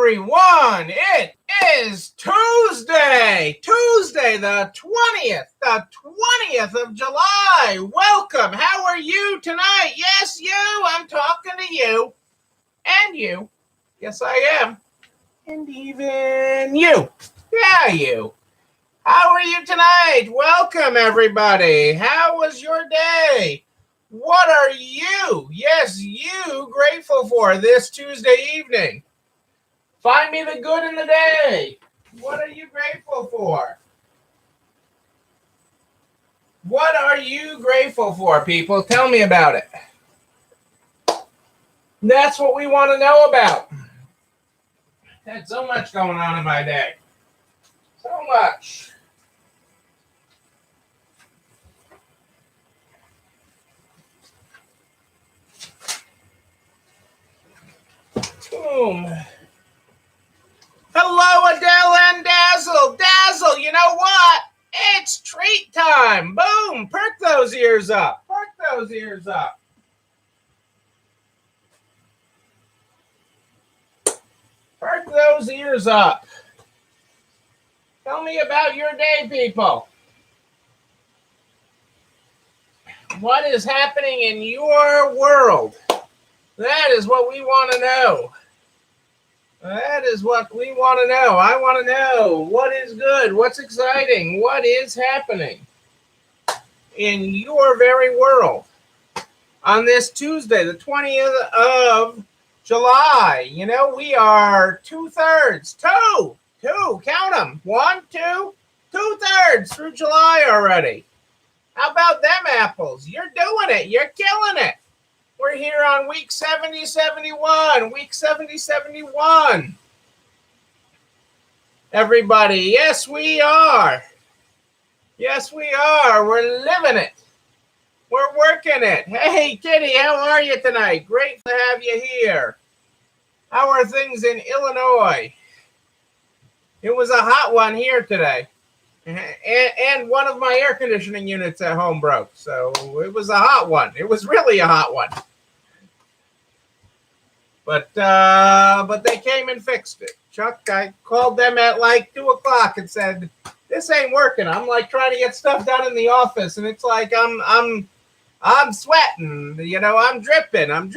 everyone. It is Tuesday, the 20th of July. Welcome. How are you tonight? Yes, you. I'm talking to you. And you. Yes, I am. And even you. Yeah, you. How are you tonight? Welcome, everybody. How was your day? What are you, yes, you, grateful for this Tuesday evening? Find me the good in the day. What are you grateful for? What are you grateful for, people? Tell me about it. That's what we want to know about. Had so much going on in my day. So much. Boom. Hello, Adele and Dazzle. Dazzle, you know what? It's treat time. Boom. Perk those ears up. Perk those ears up. Perk those ears up. Tell me about your day, people. What is happening in your world? That is what we want to know. That is what we want to know. I want to know what is good, what's exciting, what is happening in your very world on this Tuesday, the 20th of July. You know, we are two-thirds, two, count them, 1, 2, two-thirds through July already. How about them apples? You're doing it. You're killing it. We're here on week 70, 71. Week 70, 71. Everybody, yes, we are. Yes, we are. We're living it. We're working it. Hey, Kitty, how are you tonight? Great to have you here. How are things in Illinois? It was a hot one here today. And one of my air conditioning units at home broke. So it was a hot one. It was really a hot one. But they came and fixed it. Chuck, I called them at like 2 o'clock and said, this ain't working. I'm like trying to get stuff done in the office. And it's like, I'm sweating, you know, I'm dripping. And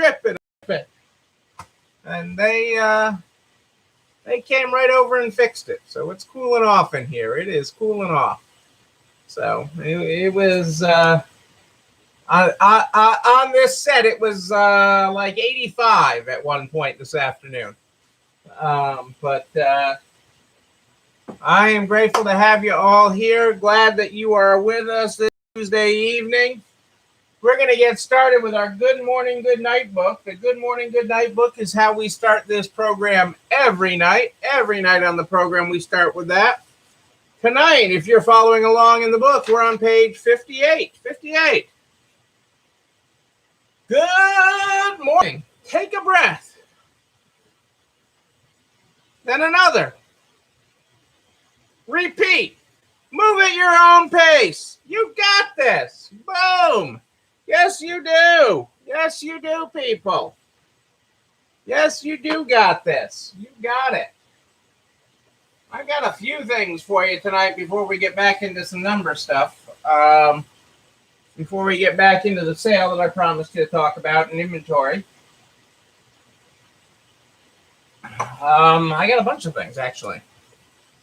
they came right over and fixed it. So it's cooling off in here. It is cooling off. So it was, on this set, it was like 85 at one point this afternoon. But I am grateful to have you all here. Glad that you are with us this Tuesday evening. We're going to get started with our Good Morning, Good Night book. The Good Morning, Good Night book is how we start this program every night. Every night on the program, we start with that. Tonight, if you're following along in the book, we're on page 58. 58. Good morning. Take a breath. Then another. Repeat. Move at your own pace. You got this. Boom. Yes, you do. Yes, you do, people. Yes, you do got this. You got it. I got a few things for you tonight before we get back into some number stuff. Before we get back into the sale that I promised to talk about in inventory. I got a bunch of things, actually.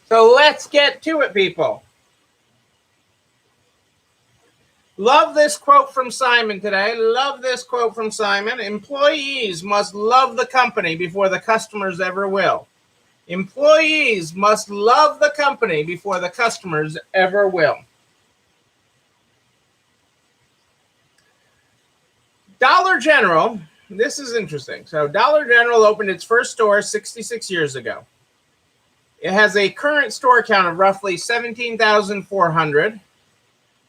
So let's get to it, people. Love this quote from Simon today. Love this quote from Simon. Employees must love the company before the customers ever will. Employees must love the company before the customers ever will. Dollar General, this is interesting. So Dollar General opened its first store 66 years ago. It has a current store count of roughly 17,400.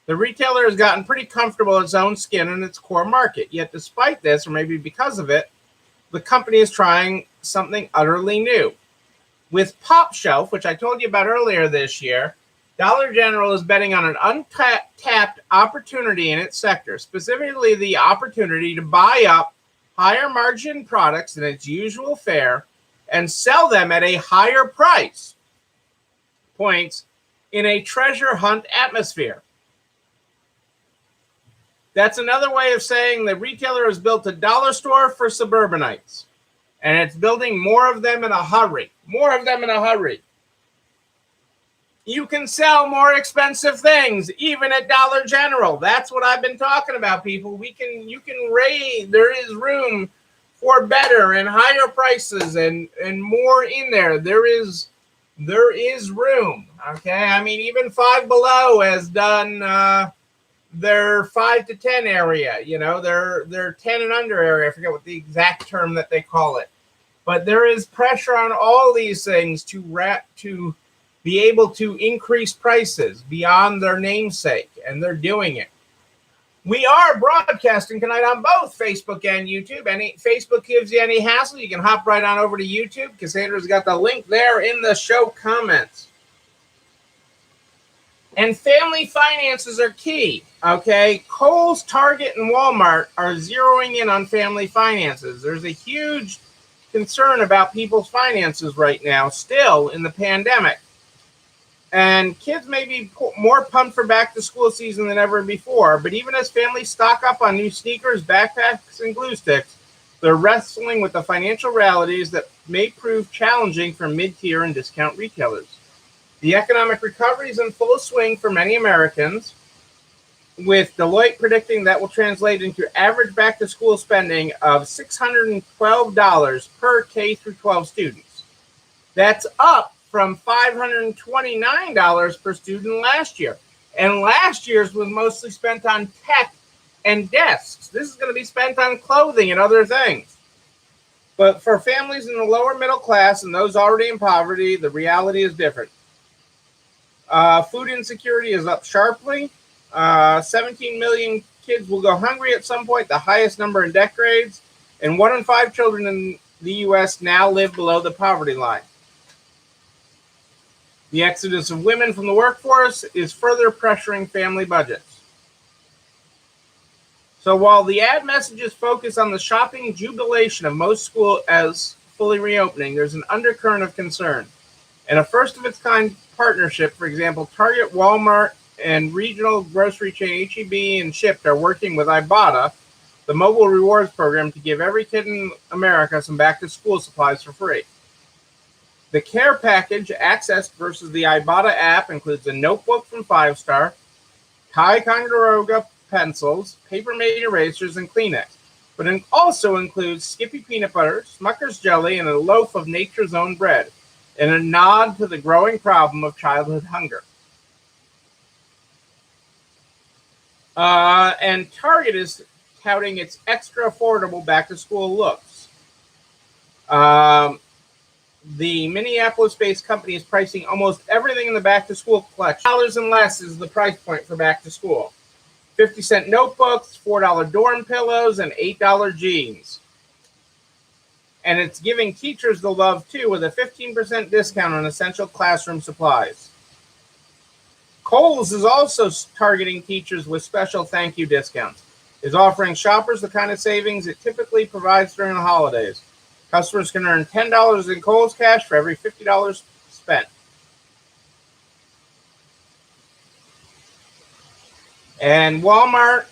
The retailer has gotten pretty comfortable in its own skin in its core market. Yet despite this, or maybe because of it, the company is trying something utterly new. With Pop Shelf, which I told you about earlier this year, Dollar General is betting on an untapped opportunity in its sector, specifically the opportunity to buy up higher margin products than its usual fare and sell them at a higher price points in a treasure hunt atmosphere. That's another way of saying the retailer has built a dollar store for suburbanites, and it's building more of them in a hurry. More of them in a hurry. You can sell more expensive things, even at Dollar General. That's what I've been talking about, people. You can raise, there is room for better and higher prices and more in there. There is room. Okay. I mean, even Five Below has done their 5 to 10 area, their 10 and under area. I forget what the exact term that they call it. But there is pressure on all these things to be able to increase prices beyond their namesake, and they're doing it. We are broadcasting tonight on both Facebook and YouTube. Facebook gives you any hassle, you can hop right on over to YouTube. Cassandra's got the link there in the show comments. And family finances are key, okay? Kohl's, Target, and Walmart are zeroing in on family finances. There's a huge concern about people's finances right now, still in the pandemic. And kids may be more pumped for back-to-school season than ever before, but even as families stock up on new sneakers, backpacks, and glue sticks, they're wrestling with the financial realities that may prove challenging for mid-tier and discount retailers. The economic recovery is in full swing for many Americans, with Deloitte predicting that will translate into average back-to-school spending of $612 per K-12 students. That's up from $529 per student last year. And last year's was mostly spent on tech and desks. This is going to be spent on clothing and other things. But for families in the lower middle class and those already in poverty, the reality is different. Food insecurity is up sharply. 17 million kids will go hungry at some point, the highest number in decades. And 1 in 5 children in the U.S. now live below the poverty line. The exodus of women from the workforce is further pressuring family budgets. So while the ad messages focus on the shopping jubilation of most schools as fully reopening, there's an undercurrent of concern. In a first-of-its-kind partnership, for example, Target, Walmart, and regional grocery chain H-E-B and Shipt are working with Ibotta, the mobile rewards program, to give every kid in America some back-to-school supplies for free. The care package accessed versus the Ibotta app includes a notebook from 5 Star, Ticonderoga pencils, Paper-Mate erasers, and Kleenex. But it also includes Skippy peanut butter, Smucker's jelly, and a loaf of Nature's Own bread, in a nod to the growing problem of childhood hunger. And Target is touting its extra affordable back-to-school looks. The Minneapolis-based company is pricing almost everything in the back-to-school collection. $10 and less is the price point for back-to-school. 50-cent notebooks, $4 dorm pillows, and $8 jeans. And it's giving teachers the love, too, with a 15% discount on essential classroom supplies. Kohl's is also targeting teachers with special thank you discounts. It's offering shoppers the kind of savings it typically provides during the holidays. Customers can earn $10 in Kohl's cash for every $50 spent. And Walmart,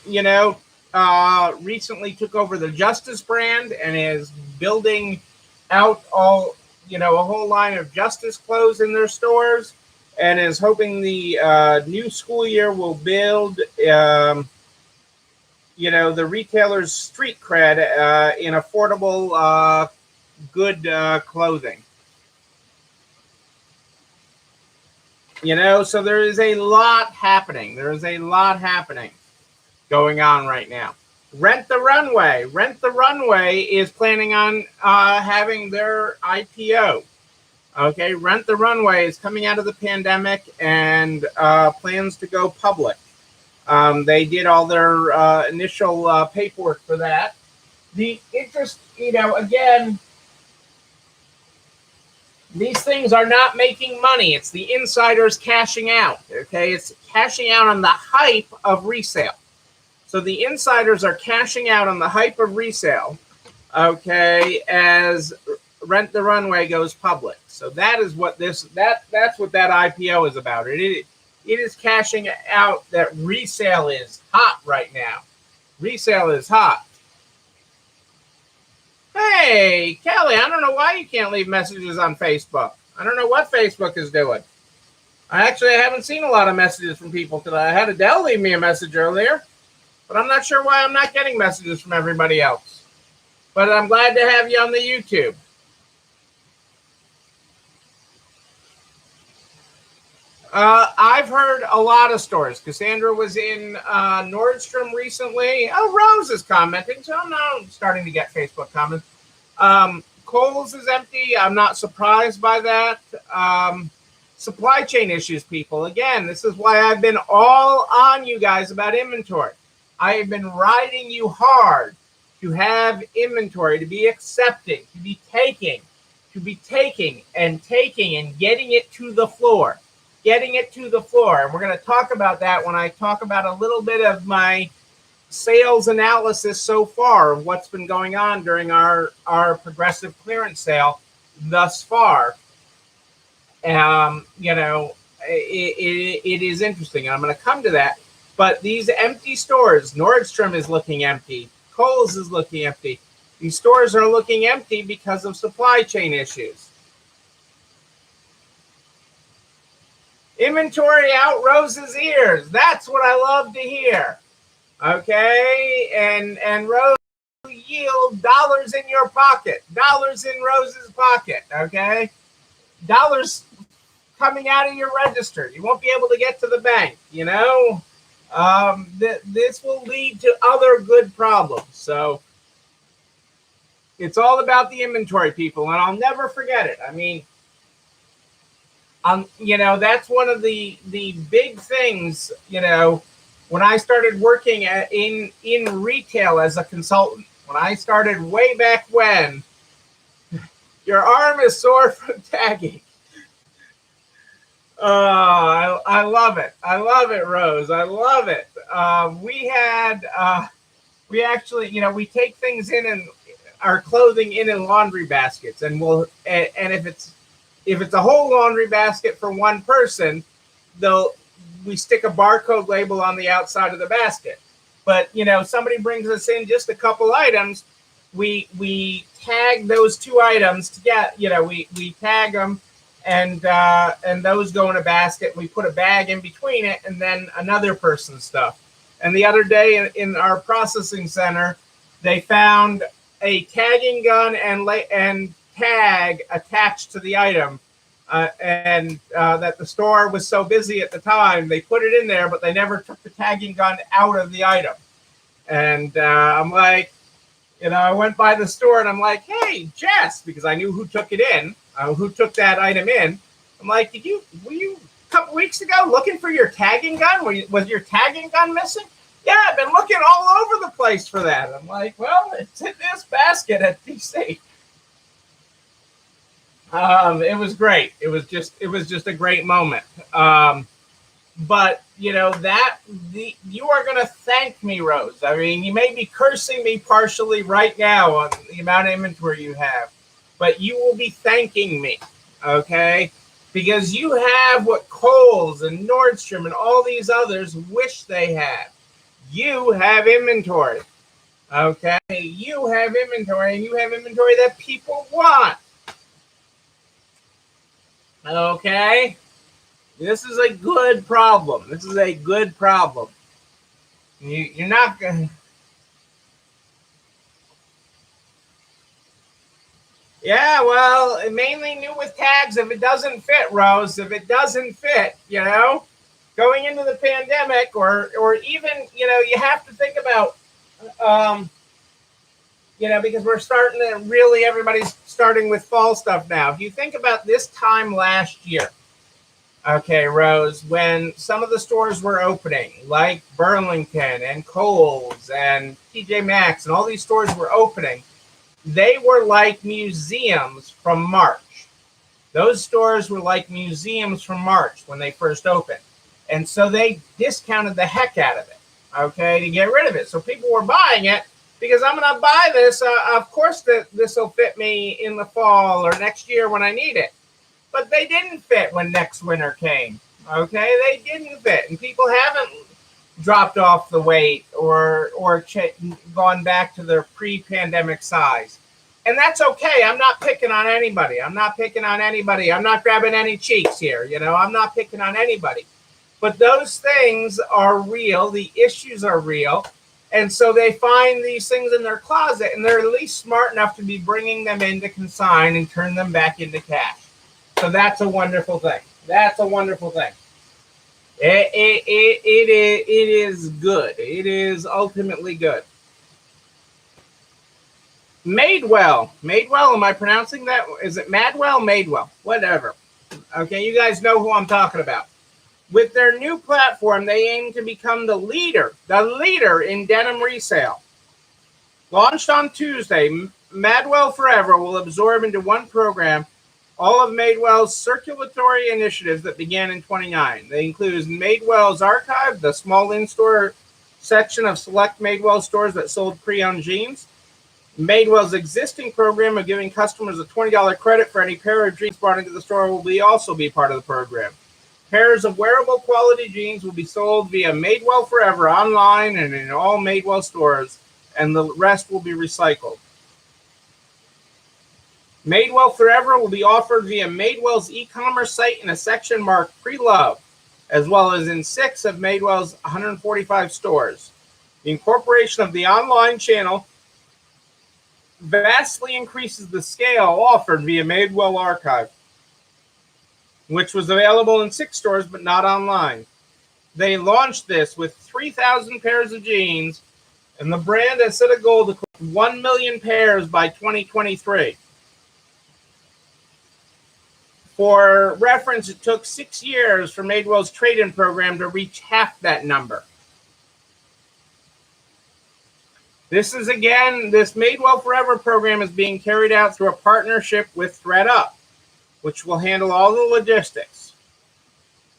recently took over the Justice brand and is building out a whole line of Justice clothes in their stores, and is hoping the new school year will build, the retailer's street cred in affordable, good clothing. So there is a lot happening. There is a lot happening going on right now. Rent the Runway. Rent the Runway is planning on having their IPO. Okay, Rent the Runway is coming out of the pandemic and plans to go public. They did all their initial paperwork for that. The interest, again, these things are not making money. It's the insiders cashing out. Okay, it's cashing out on the hype of resale. So the insiders are cashing out on the hype of resale. Okay, as Rent the Runway goes public. So that is what that's what that IPO is about. It is cashing out that resale is hot right now. Resale is hot. Hey, Kelly, I don't know why you can't leave messages on Facebook. I don't know what Facebook is doing. I haven't seen a lot of messages from people today. I had Adele leave me a message earlier, but I'm not sure why I'm not getting messages from everybody else. But I'm glad to have you on the YouTube. I've heard a lot of stores. Cassandra was in Nordstrom recently. Oh, Rose is commenting, so I'm now starting to get Facebook comments. Kohl's is empty. I'm not surprised by that. Supply chain issues, people. Again, this is why I've been all on you guys about inventory. I have been riding you hard to have inventory, to be accepting, to be taking and getting it to the floor. Getting it to the floor. And we're going to talk about that when I talk about a little bit of my sales analysis so far of what's been going on during our progressive clearance sale thus far. You know, it is interesting, and I'm going to come to that. But these empty stores, Nordstrom is looking empty. Kohl's is looking empty. These stores are looking empty because of supply chain issues. Inventory out Rose's ears. That's what I love to hear. Okay, and Rose yield dollars in your pocket, dollars in Rose's pocket. Okay, dollars coming out of your register. You won't be able to get to the bank. You know, this will lead to other good problems. So it's all about the inventory, people, and I'll never forget it. I mean, you know, that's one of the big things, you know, when I started working in retail as a consultant, when I started way back when, your arm is sore from tagging. Oh, I love it. I love it, Rose. I love it. We actually, you know, we take things in and our clothing in laundry baskets, and if it's a whole laundry basket for one person, we stick a barcode label on the outside of the basket. But, you know, somebody brings us in just a couple items, we tag those two items together. You know, we tag them, and those go in a basket. We put a bag in between it, and then another person's stuff. And the other day in our processing center, they found a tagging gun and tag attached to the item, and that the store was so busy at the time, they put it in there, but they never took the tagging gun out of the item. And I'm like, you know, I went by the store and I'm like, hey, Jess, because I knew who took it in, who took that item in. I'm like, were you a couple weeks ago looking for your tagging gun? Was your tagging gun missing? Yeah, I've been looking all over the place for that. I'm like, well, it's in this basket at DC. It was great. It was just a great moment. But you know you are going to thank me, Rose. I mean, you may be cursing me partially right now on the amount of inventory you have, but you will be thanking me, okay? Because you have what Kohl's and Nordstrom and all these others wish they had. You have inventory, okay? You have inventory, and you have inventory that people want. Okay, this is a good problem. This is a good problem. You're not gonna. Yeah, well, mainly new with tags. If it doesn't fit, Rose, if it doesn't fit, you know, going into the pandemic, or even, you know, you have to think about, you know, because we're starting to really, everybody's starting with fall stuff now. If you think about this time last year, okay, Rose, when some of the stores were opening, like Burlington and Kohl's and TJ Maxx, and all these stores were opening, they were like museums from March. Those stores were like museums from March when they first opened. And so they discounted the heck out of it, okay, to get rid of it. So people were buying it, because I'm going to buy this. Of course, this will fit me in the fall or next year when I need it. But they didn't fit when next winter came. Okay, they didn't fit, and people haven't dropped off the weight or gone back to their pre-pandemic size. And that's okay. I'm not picking on anybody. I'm not grabbing any cheeks here. I'm not picking on anybody. But those things are real. The issues are real. And so they find these things in their closet, and they're at least smart enough to be bringing them into consign and turn them back into cash. So that's a wonderful thing. That's a wonderful thing. It is good. It is ultimately good. Madewell. Madewell, am I pronouncing that? Is it Madewell? Madewell. Whatever. Okay, you guys know who I'm talking about. With their new platform, they aim to become the leader in denim resale. Launched on Tuesday, Madewell Forever will absorb into one program all of Madewell's circulatory initiatives that began in 2009. They include Madewell's Archive, the small in-store section of select Madewell stores that sold pre-owned jeans. Madewell's existing program of giving customers a $20 credit for any pair of jeans brought into the store will also be part of the program. Pairs of wearable quality jeans will be sold via Madewell Forever online and in all Madewell stores, and the rest will be recycled. Madewell Forever will be offered via Madewell's e-commerce site in a section marked Pre-Love, as well as in 6 of Madewell's 145 stores. The incorporation of the online channel vastly increases the scale offered via Madewell Archive, which was available in 6 stores but not online. They launched this with 3,000 pairs of jeans, and the brand has set a goal to collect 1 million pairs by 2023. For reference, it took 6 years for Madewell's trade-in program to reach half that number. This Madewell Forever program is being carried out through a partnership with ThredUp, which will handle all the logistics.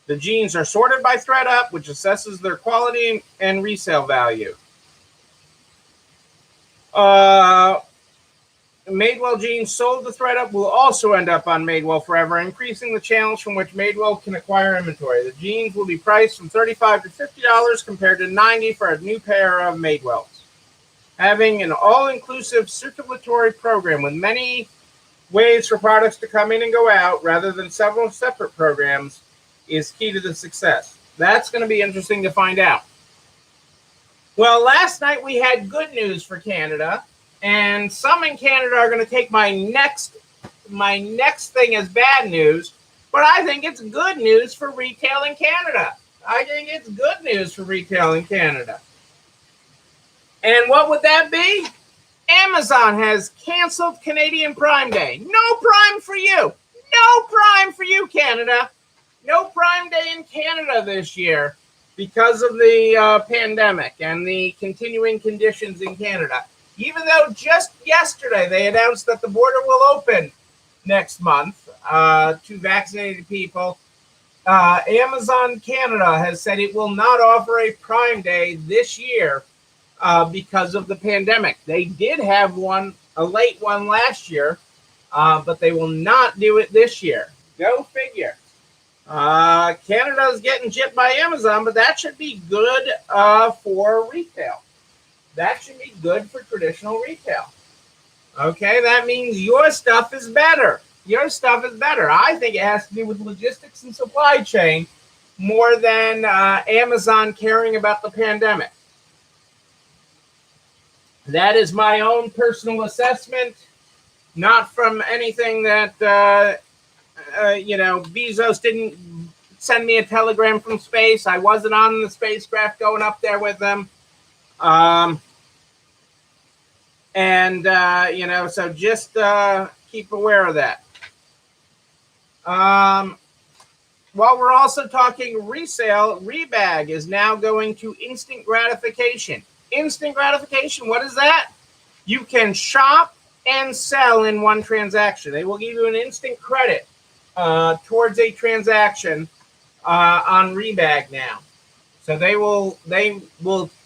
The jeans are sorted by ThredUp, which assesses their quality and resale value. Madewell jeans sold to ThredUp will also end up on Madewell Forever, increasing the channels from which Madewell can acquire inventory. The jeans will be priced from $35 to $50 compared to $90 for a new pair of Madewells. Having an all-inclusive circulatory program with many ways for products to come in and go out rather than several separate programs is key to the success. That's going to be interesting to find out. Well, last night we had good news for Canada, and some in Canada are going to take my next thing as bad news, but I think it's good news for retail in Canada. I think it's good news for retail in Canada. And what would that be? Amazon has canceled Canadian Prime Day. No Prime for you. No Prime for you, Canada. No Prime Day in Canada this year because of the pandemic and the continuing conditions in Canada. Even though just yesterday they announced that the border will open next month to vaccinated people, Amazon Canada has said it will not offer a Prime Day this year because of the pandemic. They did have a late one last year, but they will not do it this year. Go figure. Canada is getting gypped by Amazon, but that should be good for retail. That should be good for traditional retail. Okay, that means your stuff is better. Your stuff is better. I think it has to do with logistics and supply chain more than Amazon caring about the pandemic. That is my own personal assessment, not from anything that, Bezos didn't send me a telegram from space. I wasn't on the spacecraft going up there with them. So just keep aware of that. While we're also talking resale, Rebag is now going to instant gratification. Instant gratification, what is that? You can shop and sell in one transaction. They will give you an instant credit towards a transaction on Rebag now. So they will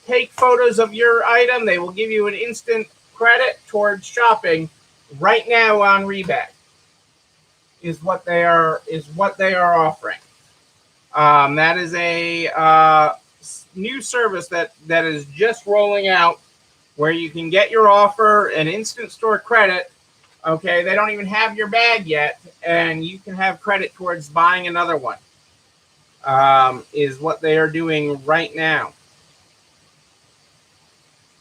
take photos of your item, they will give you an instant credit towards shopping right now on Rebag. Is what they are offering. That is a new service that is just rolling out, where you can get your offer an instant store credit. Okay, they don't even have your bag yet, and you can have credit towards buying another one. Is what they are doing right now.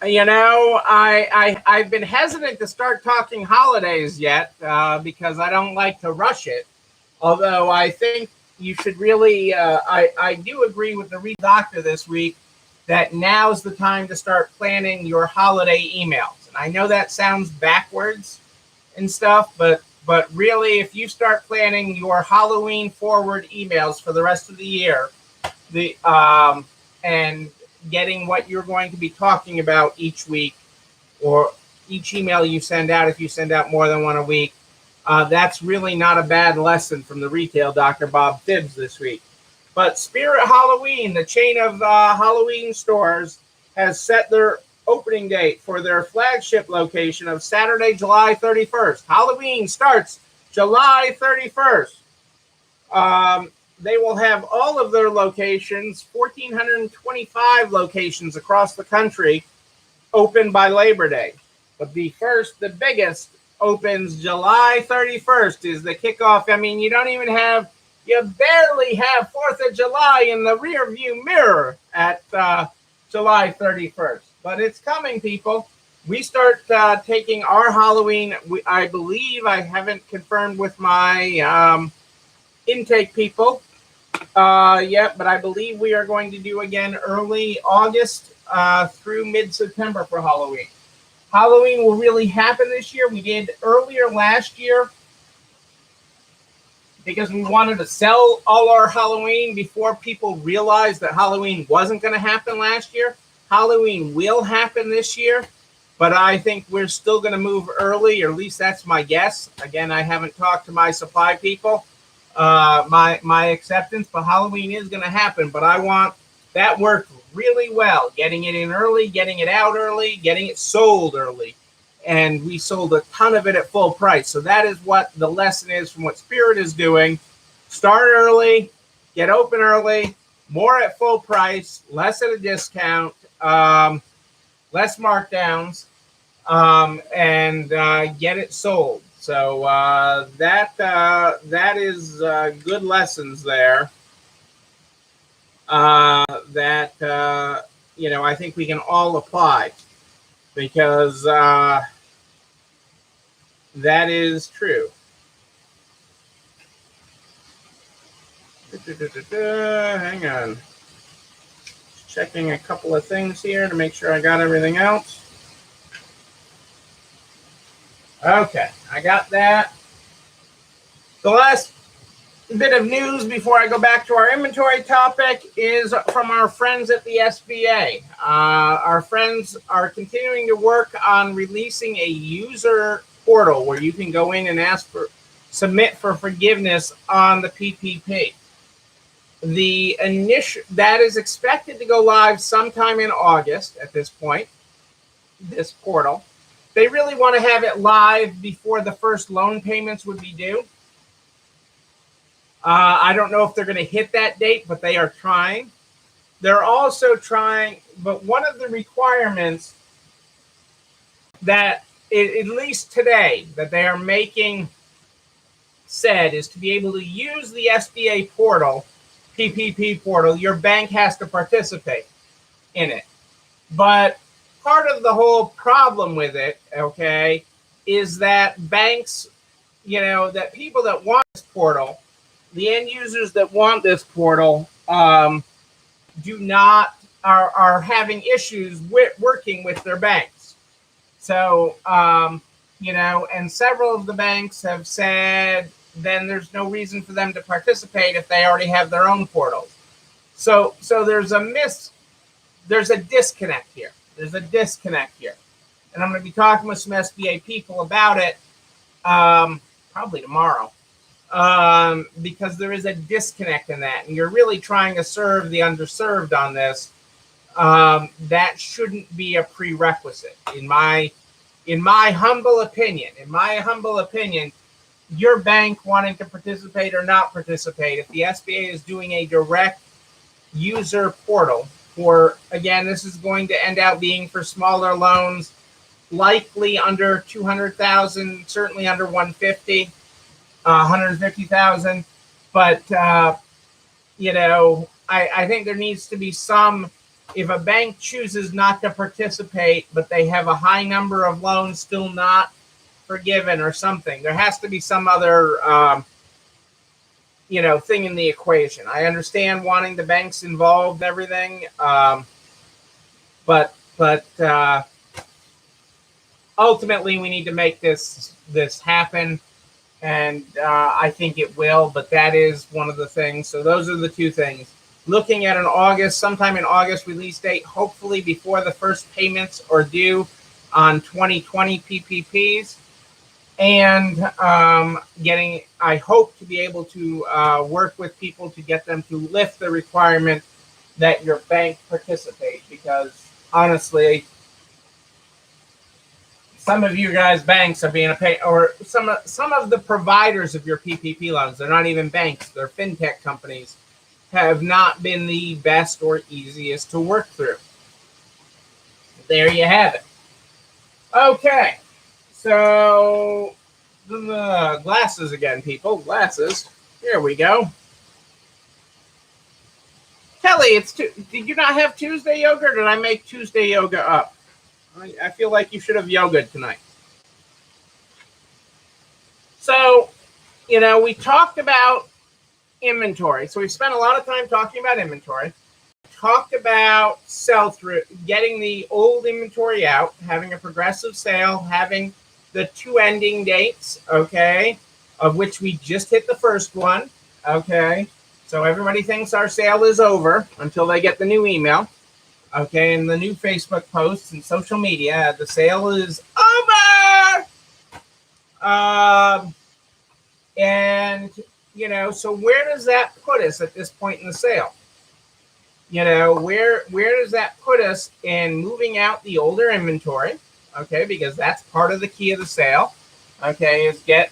You know, I've been hesitant to start talking holidays yet because I don't like to rush it. Although I think you should really, I do agree with the doctor this week that now's the time to start planning your holiday emails. And I know that sounds backwards and stuff, but really, if you start planning your Halloween forward emails for the rest of the year, and getting what you're going to be talking about each week, or each email you send out, if you send out more than one a week, that's really not a bad lesson from the retail Dr. Bob Phibbs this week. But Spirit Halloween, the chain of Halloween stores, has set their opening date for their flagship location of Saturday, July 31st. Halloween starts July 31st. They will have all of their locations, 1,425 locations across the country, open by Labor Day. But the biggest, opens July 31st is the kickoff. I mean, you barely have 4th of July in the rear view mirror at July 31st. But it's coming, people. We start taking our Halloween, I believe, I haven't confirmed with my intake people yet, but I believe we are going to do again early August through mid-September for Halloween. Halloween will really happen this year. We did earlier last year because we wanted to sell all our Halloween before people realized that Halloween wasn't going to happen last year. Halloween will happen this year, but I think we're still going to move early, or at least that's my guess. Again, I haven't talked to my supply people, my acceptance, but Halloween is going to happen. But I want that worked really well, getting it in early, getting it out early, getting it sold early. And we sold a ton of it at full price. So that is what the lesson is from what Spirit is doing. Start early, get open early, more at full price, less at a discount, less markdowns, and get it sold. So that is good lessons there. That I think we can all apply, because that is true. Hang on. Checking a couple of things here to make sure I got everything else. Okay, I got that. The last bit of news before I go back to our inventory topic is from our friends at the SBA. Our friends are continuing to work on releasing a user portal where you can go in and submit for forgiveness on the PPP. That is expected to go live sometime in August at this point, this portal. They really want to have it live before the first loan payments would be due. I don't know if they're going to hit that date, but they are trying. They're also trying, but one of the requirements that, at least today, that they are making said is to be able to use the SBA portal, PPP portal. Your bank has to participate in it. But part of the whole problem with it, okay, is that banks, that people that want this portal, the end users that want this portal, are having issues with working with their banks. So, and several of the banks have said then there's no reason for them to participate if they already have their own portals. So there's a disconnect here. There's a disconnect here. And I'm going to be talking with some SBA people about it probably tomorrow. Because there is a disconnect in that, and you're really trying to serve the underserved on this. that shouldn't be a prerequisite in my humble opinion. In my humble opinion, your bank wanting to participate or not participate, if the SBA is doing a direct user portal for, again, this is going to end out being for smaller loans, likely under 200,000, certainly under 150, 150,000. But, I think there needs to be some, if a bank chooses not to participate, but they have a high number of loans still not forgiven or something, there has to be some other, thing in the equation. I understand wanting the banks involved and everything, but ultimately we need to make this happen, and I think it will. But that is one of the things. So those are the two things. Looking at sometime in August release date, hopefully before the first payments are due on 2020 PPPs. And I hope to be able to work with people to get them to lift the requirement that your bank participate, because honestly, some of you guys' banks are being a pain, or some of the providers of your PPP loans, they're not even banks, they're fintech companies, have not been the best or easiest to work through. There you have it. Okay, so the glasses again, people. Glasses. Here we go. Kelly, did you not have Tuesday yoga, or did I make Tuesday yoga up? I feel like you should have yoga tonight. So, we talked about inventory. So we spent a lot of time talking about inventory. Talked about sell-through, getting the old inventory out, having a progressive sale, having the 2 ending dates, okay, of which we just hit the first one, okay. So everybody thinks our sale is over until they get the new email, okay, and the new Facebook posts and social media. The sale is over. And so where does that put us at this point in the sale? Where does that put us in moving out the older inventory? Okay, because that's part of the key of the sale. Okay, is get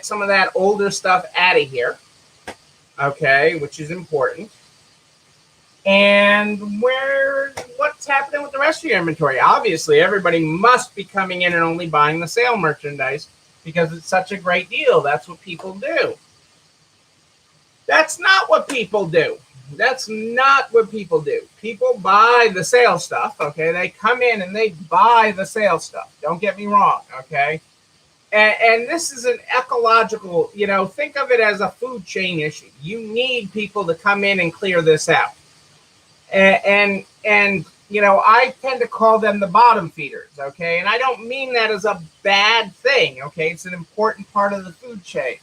some of that older stuff out of here. Okay, which is important. And what's happening with the rest of your inventory? Obviously, everybody must be coming in and only buying the sale merchandise because it's such a great deal. That's what people do. That's not what people do. That's not what people do. People buy the sale stuff, okay? They come in and they buy the sale stuff. Don't get me wrong, okay? And this is an ecological, think of it as a food chain issue. You need people to come in and clear this out. And I tend to call them the bottom feeders, okay? And I don't mean that as a bad thing, okay? It's an important part of the food chain,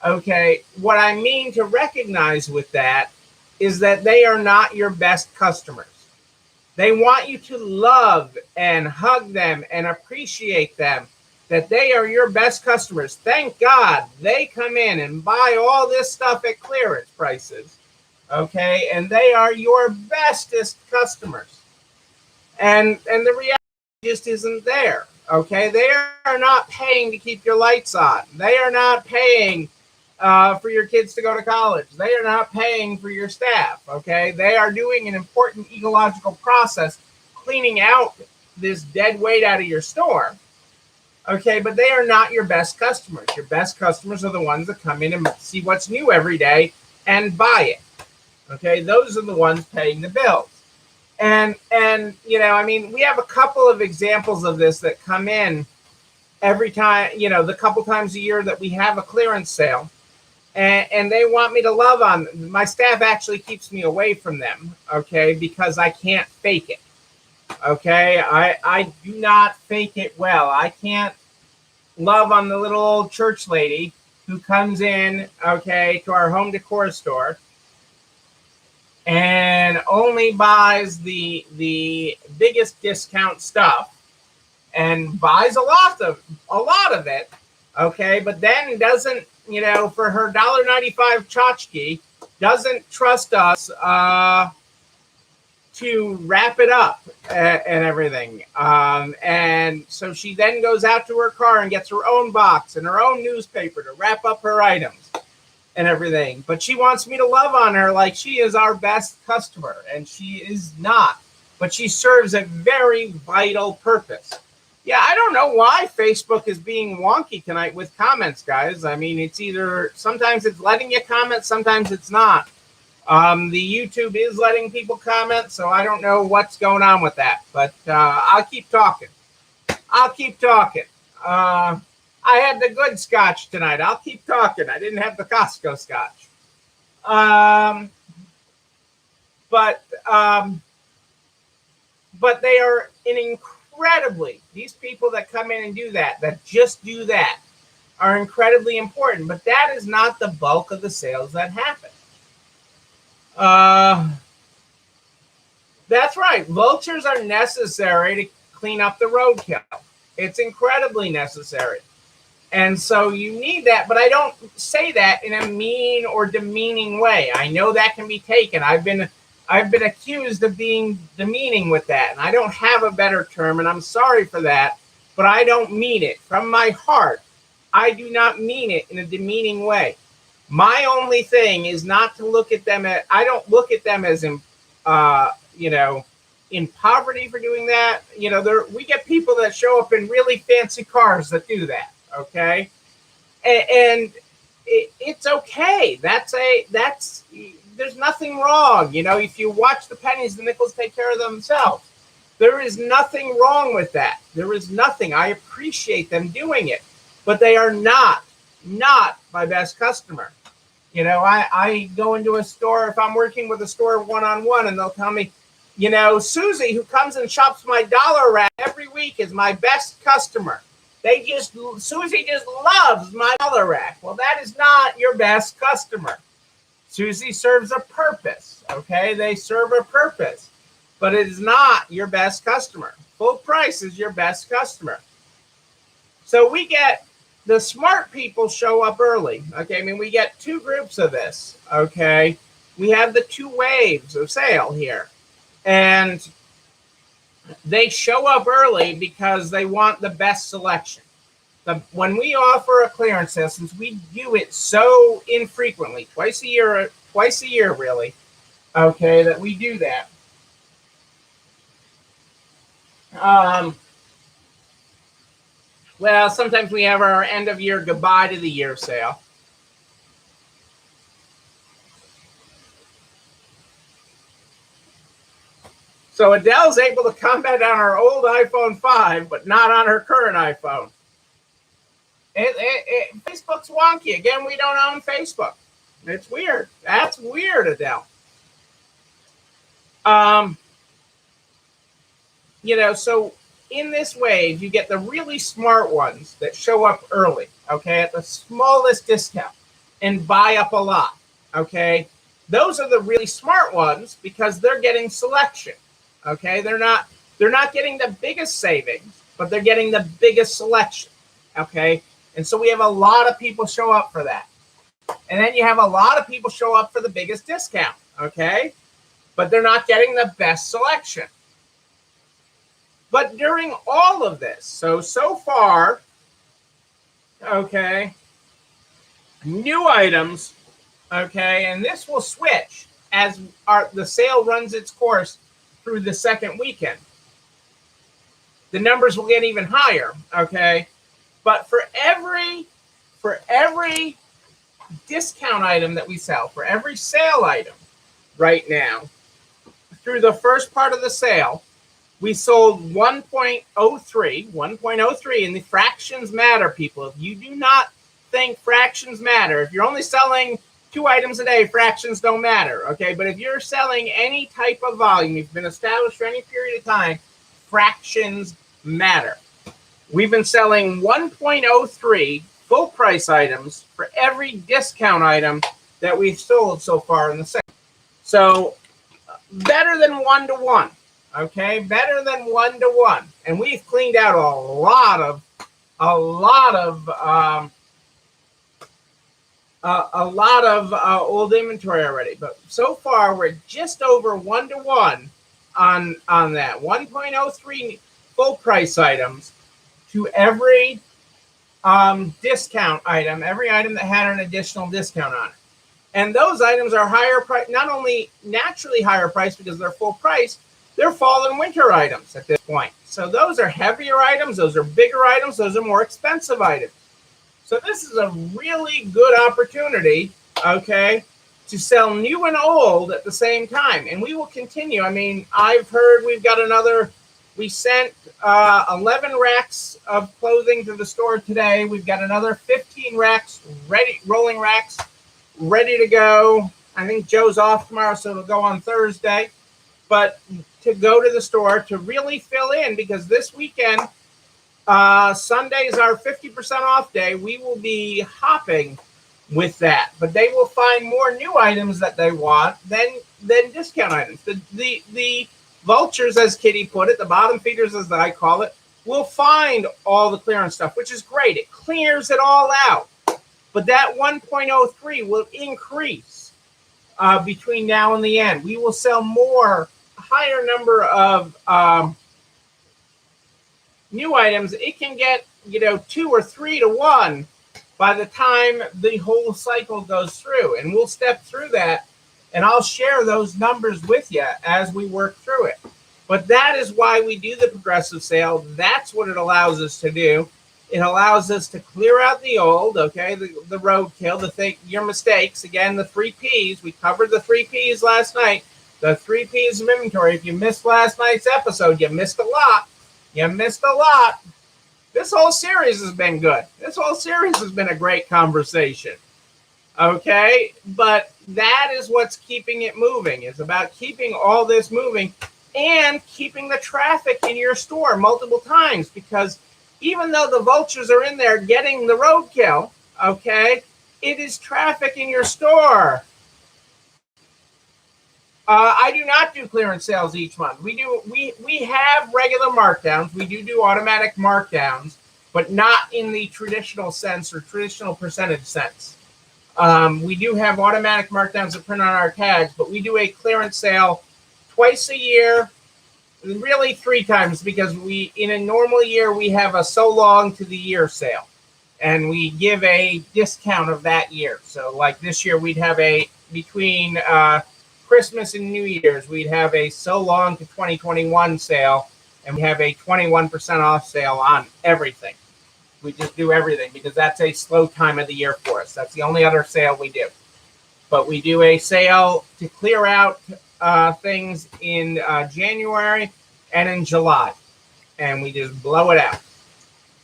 okay? What I mean to recognize with that is that they are not your best customers. They want you to love and hug them and appreciate them, that they are your best customers. Thank God they come in and buy all this stuff at clearance prices, okay? And they are your bestest customers. And the reality just isn't there, okay? They are not paying to keep your lights on. They are not paying for your kids to go to college. They are not paying for your staff, okay? They are doing an important ecological process, cleaning out this dead weight out of your store, okay? But they are not your best customers. Your best customers are the ones that come in and see what's new every day and buy it, okay? Those are the ones paying the bills. And we have a couple of examples of this that come in every time, the couple times a year that we have a clearance sale. And they want me to love on them. My staff actually keeps me away from them, okay, because I can't fake it, okay? I do not fake it well. I can't love on the little old church lady who comes in, okay, to our home decor store and only buys the biggest discount stuff and buys a lot of it, okay, but then doesn't, for her $1.95 tchotchke, doesn't trust us to wrap it up and everything. And so she then goes out to her car and gets her own box and her own newspaper to wrap up her items and everything. But she wants me to love on her like she is our best customer, and she is not. But she serves a very vital purpose. Yeah, I don't know why Facebook is being wonky tonight with comments, guys. I mean, it's either sometimes it's letting you comment, sometimes it's not. The YouTube is letting people comment, so I don't know what's going on with that. But I'll keep talking. I'll keep talking. I had the good scotch tonight. I'll keep talking. I didn't have the Costco scotch. But they are incredibly, these people that come in and do that just do that, are incredibly important. But that is not the bulk of the sales that happen. That's right. Vultures are necessary to clean up the roadkill. It's incredibly necessary. And so you need that, but I don't say that in a mean or demeaning way. I know that can be taken. I've been accused of being demeaning with that, and I don't have a better term, and I'm sorry for that, but I don't mean it. From my heart, I do not mean it in a demeaning way. My only thing is not to look at them as, I don't look at them as, in poverty for doing that. We get people that show up in really fancy cars that do that. Okay. And it's okay. There's nothing wrong. If you watch the pennies, the nickels take care of themselves. There is nothing wrong with that. There is nothing. I appreciate them doing it, but they are not my best customer. I go into a store, if I'm working with a store one-on-one, and they'll tell me, Susie, who comes and shops my dollar rack every week, is my best customer. Susie just loves my dollar rack. Well, that is not your best customer. Susie serves a purpose, okay? They serve a purpose, but it is not your best customer. Full price is your best customer. So the smart people show up early, okay? I mean, we get two groups of this, okay? We have the two waves of sale here, and they show up early because they want the best selection. When we offer a clearance sale, since we do it so infrequently, twice a year really, okay, that we do that. Well, sometimes we have our end of year goodbye to the year sale. So Adele's able to comment on her old iPhone 5, but not on her current iPhone. Facebook's wonky. Again, we don't own Facebook. It's weird. That's weird, Adele. So in this wave, you get the really smart ones that show up early, okay, at the smallest discount and buy up a lot, okay? Those are the really smart ones because they're getting selection, okay? They're not getting the biggest savings, but they're getting the biggest selection, okay? And so we have a lot of people show up for that. And then you have a lot of people show up for the biggest discount, okay? But they're not getting the best selection. But during all of this, so far, okay, new items, okay, and this will switch as the sale runs its course through the second weekend. The numbers will get even higher, okay? But for every discount item that we sell, for every sale item right now, through the first part of the sale, we sold 1.03, and the fractions matter, people. If you do not think fractions matter, if you're only selling 2 items a day, fractions don't matter, okay? But if you're selling any type of volume, you've been established for any period of time, fractions matter. We've been selling 1.03 full price items for every discount item that we've sold so far in the sale. So better than 1-to-1. Okay, better than 1-to-1, and we've cleaned out a lot of old inventory already. But so far, we're just over 1-to-1 on that. 1.03 full price items to every discount item, every item that had an additional discount on it. And those items are higher price, not only naturally higher price because they're full price, they're fall and winter items at this point. So those are heavier items, those are bigger items, those are more expensive items. So this is a really good opportunity, okay, to sell new and old at the same time. And we will continue. I mean, I've heard we've got another, we sent 11 racks of clothing to the store today. We've got another 15 racks ready, rolling racks, ready to go. I think Joe's off tomorrow, so it'll go on Thursday. But to go to the store to really fill in, because this weekend, Sunday is our 50% off day. We will be hopping with that, but they will find more new items that they want than discount items. The vultures, as Kitty put it, the bottom feeders, as I call it, will find all the clearance stuff, which is great. It clears it all out. But that 1.03 will increase between now and the end. We will sell more, higher number of new items. It can get 2 or 3 to 1 by the time the whole cycle goes through, and we'll step through that, and I'll share those numbers with you as we work through it. But that is why we do the progressive sale. That's what it allows us to do. It allows us to clear out the old, okay, the roadkill, your mistakes. Again, the 3 Ps. We covered the 3 Ps last night. The 3 Ps of inventory. If you missed last night's episode, you missed a lot. You missed a lot. This whole series has been good. This whole series has been a great conversation. Okay? But that is what's keeping it moving. It's about keeping all this moving and keeping the traffic in your store multiple times, because even though the vultures are in there getting the roadkill, okay, it is traffic in your store. I do not do clearance sales each month. We have regular markdowns. We do automatic markdowns, but not in the traditional sense or traditional percentage sense. We do have automatic markdowns that print on our tags, but we do a clearance sale twice a year, really 3 times, because in a normal year, we have a so long to the year sale, and we give a discount of that year. So like this year, we'd have between Christmas and New Year's, we'd have a so long to 2021 sale, and we have a 21% off sale on everything. We just do everything because that's a slow time of the year for us. That's the only other sale we do. But we do a sale to clear out things in January and in July, and we just blow it out.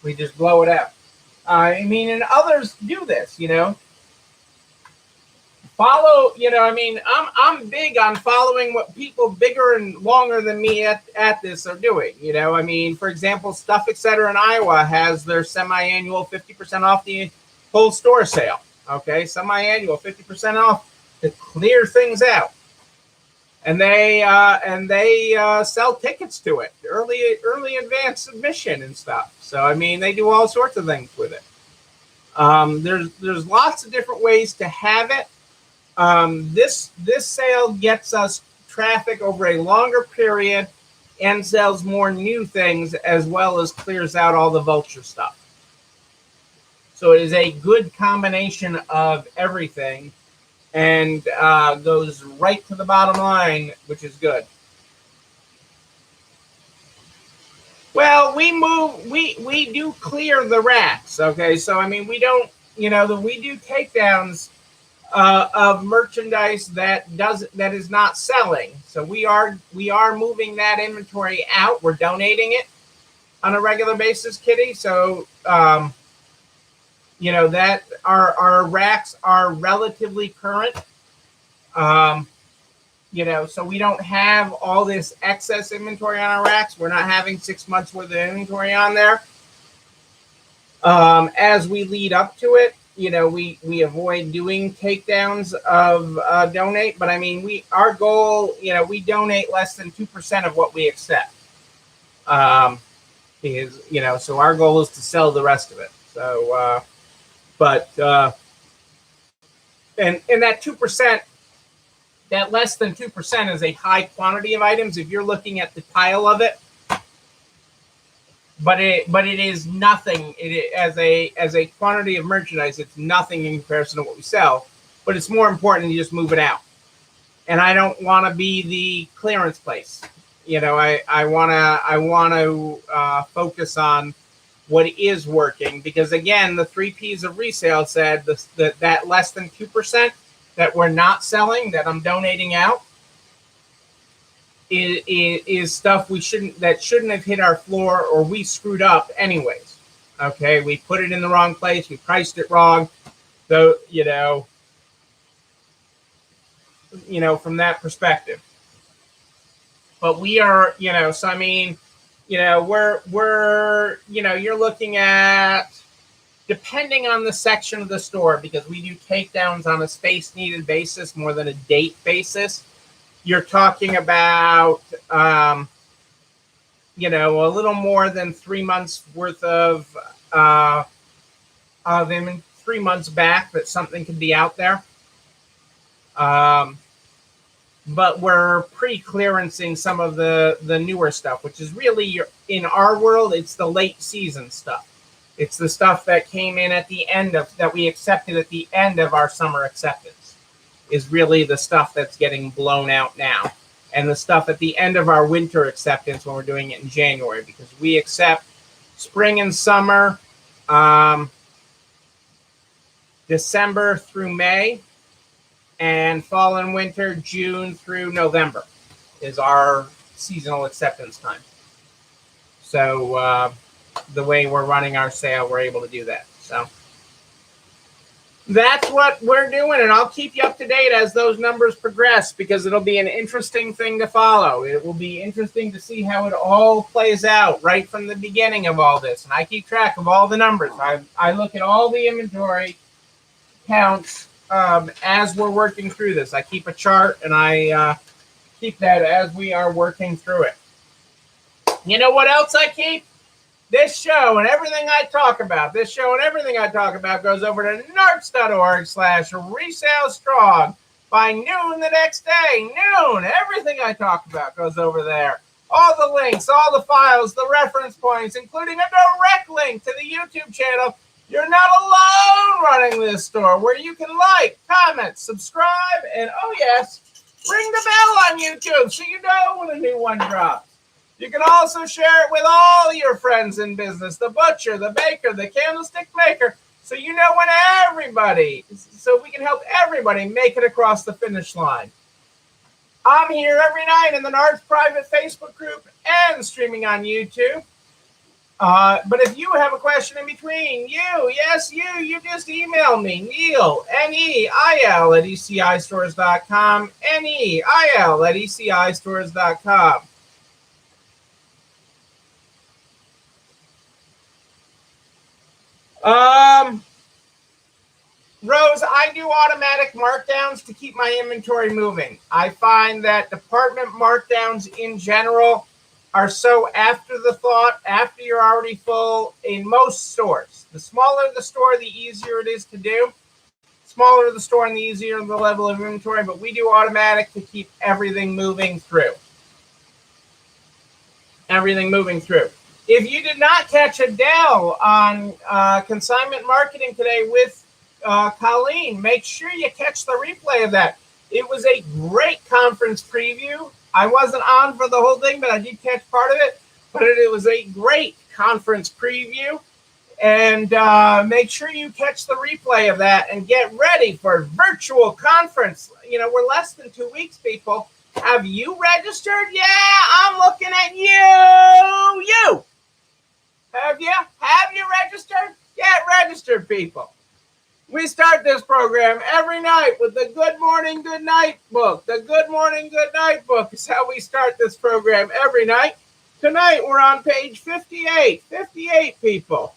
We just blow it out. I mean, and others do this, Follow, I'm big on following what people bigger and longer than me at this are doing. For example, Stuff Etc. in Iowa has their semi-annual 50% off the whole store sale. Okay, semi-annual 50% off to clear things out. And they sell tickets to it, early advance submission and stuff. So they do all sorts of things with it. There's lots of different ways to have it. This sale gets us traffic over a longer period and sells more new things, as well as clears out all the vulture stuff. So it is a good combination of everything, and goes right to the bottom line, which is good. Well, we do clear the racks. Okay, so we don't, we do takedowns of merchandise that is not selling. So we are moving that inventory out. We're donating it on a regular basis, Kitty. So that our racks are relatively current. So we don't have all this excess inventory on our racks. We're not having 6 months worth of inventory on there. As we lead up to it, we avoid doing takedowns of donate, but our goal, we donate less than 2% of what we accept. Because, so our goal is to sell the rest of it. So, and that 2%, that less than 2% is a high quantity of items if you're looking at the pile of it. But it is nothing. As a quantity of merchandise, it's nothing in comparison to what we sell. But it's more important to just move it out. And I don't want to be the clearance place. I want to focus on what is working, because again, the 3 P's of resale said that less than 2% that we're not selling, that I'm donating out, is stuff shouldn't have hit our floor, or we screwed up anyways. Okay, we put it in the wrong place, we priced it wrong. So from that perspective. But we are, so I mean, we're you're looking at, depending on the section of the store, because we do takedowns on a space needed basis more than a date basis. You're talking about, a little more than 3 months worth of 3 months back that something could be out there. But we're pre-clearancing some of the newer stuff, which is really, in our world, it's the late season stuff. It's the stuff that came in at the end that we accepted at the end of our summer acceptance, is really the stuff that's getting blown out now. And the stuff at the end of our winter acceptance when we're doing it in January, because we accept spring and summer, December through May, and fall and winter, June through November, is our seasonal acceptance time. So the way we're running our sale, we're able to do that. So that's what we're doing, and I'll keep you up to date as those numbers progress, because it'll be an interesting thing to follow. It will be interesting to see how it all plays out right from the beginning of all this. And I keep track of all the numbers. I look at all the inventory counts as we're working through this. I keep a chart, and I keep that as we are working through it. You know what else I keep? This show and everything I talk about. This show and everything I talk about goes over to narcs.org/resale strong by noon the next day. Noon. Everything I talk about goes over there. All the links, all the files, the reference points, including a direct link to the YouTube channel. You're not alone running this store, where you can like, comment, subscribe, and oh yes, ring the bell on YouTube so you know when a new one drops. You can also share it with all your friends in business, the butcher, the baker, the candlestick maker, so you know when so we can help everybody make it across the finish line. I'm here every night in the NARTS private Facebook group and streaming on YouTube. But if you have a question in between, you just email me, Neil, Neil, at ECIstores.com, Neil at ECIstores.com. Rose, I do automatic markdowns to keep my inventory moving. I find that department markdowns in general are so after the thought, after you're already full in most stores. The smaller the store, the easier it is to do. Smaller the store and the easier the level of inventory, but we do automatic to keep everything moving through. Everything moving through. If you did not catch Adele on consignment marketing today with Colleen, make sure you catch the replay of that. It was a great conference preview. I wasn't on for the whole thing, but I did catch part of it. But it was a great conference preview. And make sure you catch the replay of that and get ready for virtual conference. We're less than 2 weeks, people. Have you registered? Yeah, I'm looking at you. You. Have you? Have you registered? Get registered, people. We start this program every night with the Good Morning, Good Night book. The Good Morning, Good Night book is how we start this program every night. Tonight, we're on page 58. 58, people.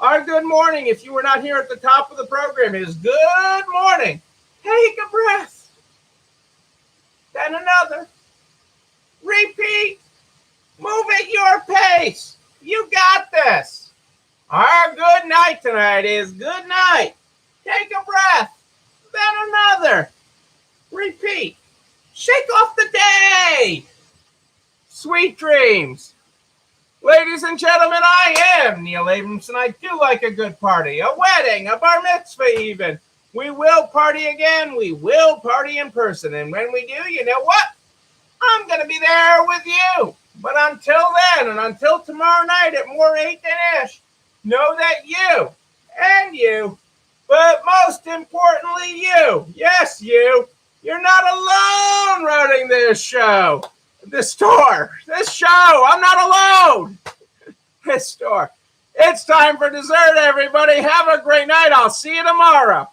Our good morning, if you were not here at the top of the program, is good morning. Take a breath. Then another. Repeat. Move at your pace. You got this. Our good night tonight is good night. Take a breath. Then another. Repeat. Shake off the day. Sweet dreams. Ladies and gentlemen, I am Neil Abramson. I do like a good party, a wedding, a bar mitzvah even. We will party again. We will party in person. And when we do, you know what? I'm going to be there with you. But until then, and until tomorrow night at more 8 than Ish, know that you and you, but most importantly you, yes you, you're not alone running this show, this store, this show. I'm not alone. This store. It's time for dessert, everybody. Have a great night. I'll see you tomorrow.